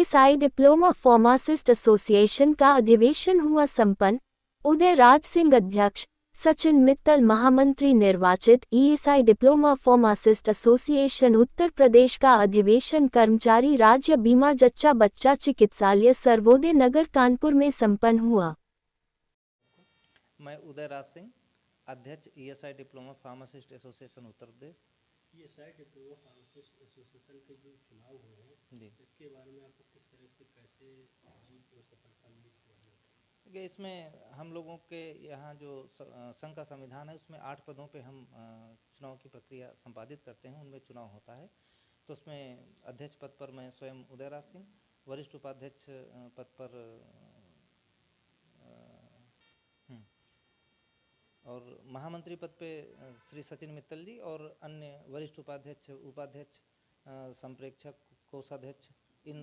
ESI diploma pharmacist association का अधिवेशन हुआ संपन्न। उदय राज सिंह अध्यक्ष, सचिन मित्तल महामंत्री निर्वाचित। ESI diploma pharmacist association Uttar Pradesh का अधिवेशन कर्मचारी राज्य बीमा जच्चा बच्चा चिकित्सालय सर्वोदय नगर कानपुर में संपन्न हुआ। मैं उदय राज सिंह, अध्यक्ष ESI diploma pharmacist association Uttar Pradesh. ESI diploma pharmacist association के जो चुनाव हुए हैं जी, इसके बारे में आपको किस तरह से कैसे जीत और सफलता मिली इसके बारे में बताइए। देखिए, इसमें हम लोगों के यहाँ जो संघ का संविधान है उसमें 8 पदों पे हम चुनाव की प्रक्रिया संपादित करते हैं, उनमें चुनाव होता है। तो उसमें अध्यक्ष पद पर मैं स्वयं उदय राज सिंह, वरिष्ठ उपाध्यक्ष पद पर और महामंत्री पद पे श्री सचिन मित्तल जी और अन्य वरिष्ठ उपाध्यक्ष, उपाध्यक्ष, संप्रेक्षक, कोषाध्यक्ष, इन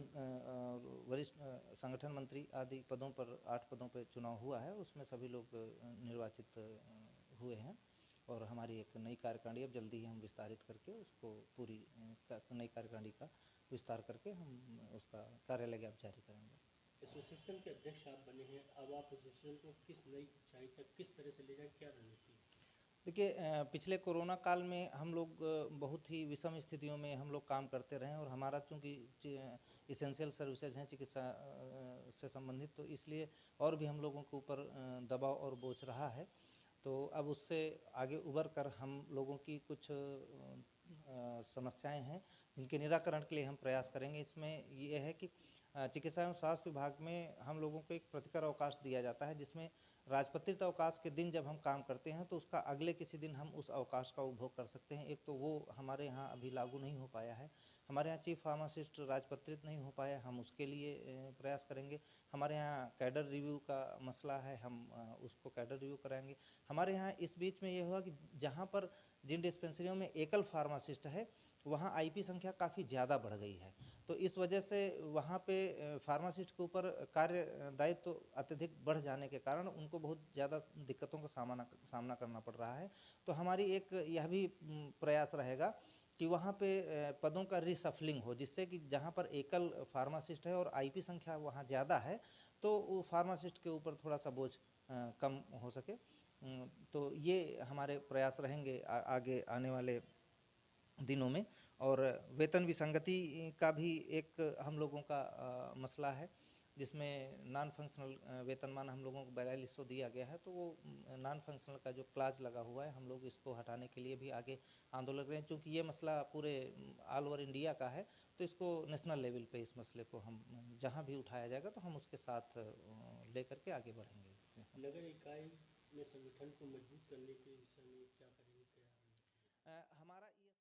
वरिष्ठ संगठन मंत्री आदि पदों पर 8 पदों पर चुनाव हुआ है। उसमें सभी लोग निर्वाचित हुए हैं और हमारी एक नई कार्यकारिणी अब जल्दी ही हम विस्तारित करके उसको पूरी नई कार्यकारिणी का विस्तार करके हम उसका कार्यालय ज्ञापन जारी करेंगे। एसोसिएशन के अध्यक्ष आप बने हैं, अब आप एसोसिएशन को किस नई ऊंचाई तक किस तरह से ले जाए, क्या रणनीति है? देखिए, पिछले कोरोना काल में हम लोग बहुत ही विषम स्थितियों में हम लोग काम करते रहे और हमारा चूँकि इसेंशियल सर्विसेज हैं चिकित्सा से संबंधित, तो इसलिए और भी हम लोगों के ऊपर दबाव और बोझ रहा है। तो अब उससे आगे उबर कर हम लोगों की कुछ समस्याएं हैं जिनके निराकरण के लिए हम प्रयास करेंगे। इसमें ये है कि चिकित्सा एवं स्वास्थ्य विभाग में हम लोगों को एक प्रतिकर अवकाश दिया जाता है, जिसमें राजपत्रित अवकाश के दिन जब हम काम करते हैं तो उसका अगले किसी दिन हम उस अवकाश का उपभोग कर सकते हैं। एक तो वो हमारे यहाँ अभी लागू नहीं हो पाया है। हमारे यहाँ चीफ फार्मासिस्ट राजपत्रित नहीं हो पाया, हम उसके लिए प्रयास करेंगे। हमारे यहाँ कैडर रिव्यू का मसला है, हम उसको कैडर रिव्यू कराएंगे। हमारे यहाँ इस बीच में ये हुआ कि जहाँ पर जिन डिस्पेंसरियों में एकल फार्मासिस्ट है वहाँ आईपी संख्या काफ़ी ज़्यादा बढ़ गई है। तो इस वजह से वहाँ पे फार्मासिस्ट के ऊपर कार्य दायित्व तो अत्यधिक बढ़ जाने के कारण उनको बहुत ज़्यादा दिक्कतों का सामना करना पड़ रहा है। तो हमारी एक यह भी प्रयास रहेगा कि वहाँ पे पदों का रिशफलिंग हो, जिससे कि जहाँ पर एकल फार्मासिस्ट है और आईपी संख्या वहाँ ज़्यादा है तो वो फार्मासिस्ट के ऊपर थोड़ा सा बोझ कम हो सके। तो ये हमारे प्रयास रहेंगे आगे आने वाले दिनों में। और वेतन विसंगति का भी एक हम लोगों का मसला है, जिसमें नॉन फंक्शनल वेतनमान हम लोगों को 4200 दिया गया है। तो वो नॉन फंक्शनल का जो क्लाज लगा हुआ है हम लोग इसको हटाने के लिए भी आगे आंदोलन करें, क्योंकि ये मसला पूरे ऑल ओवर इंडिया का है। तो इसको नेशनल लेवल पे इस मसले को हम जहाँ भी उठाया जाएगा तो हम उसके साथ लेकर के आगे बढ़ेंगे। नगर इकाई में संगठन को मजबूत करने के विषय में क्या करेंगे, क्या रणनीति है? हमारा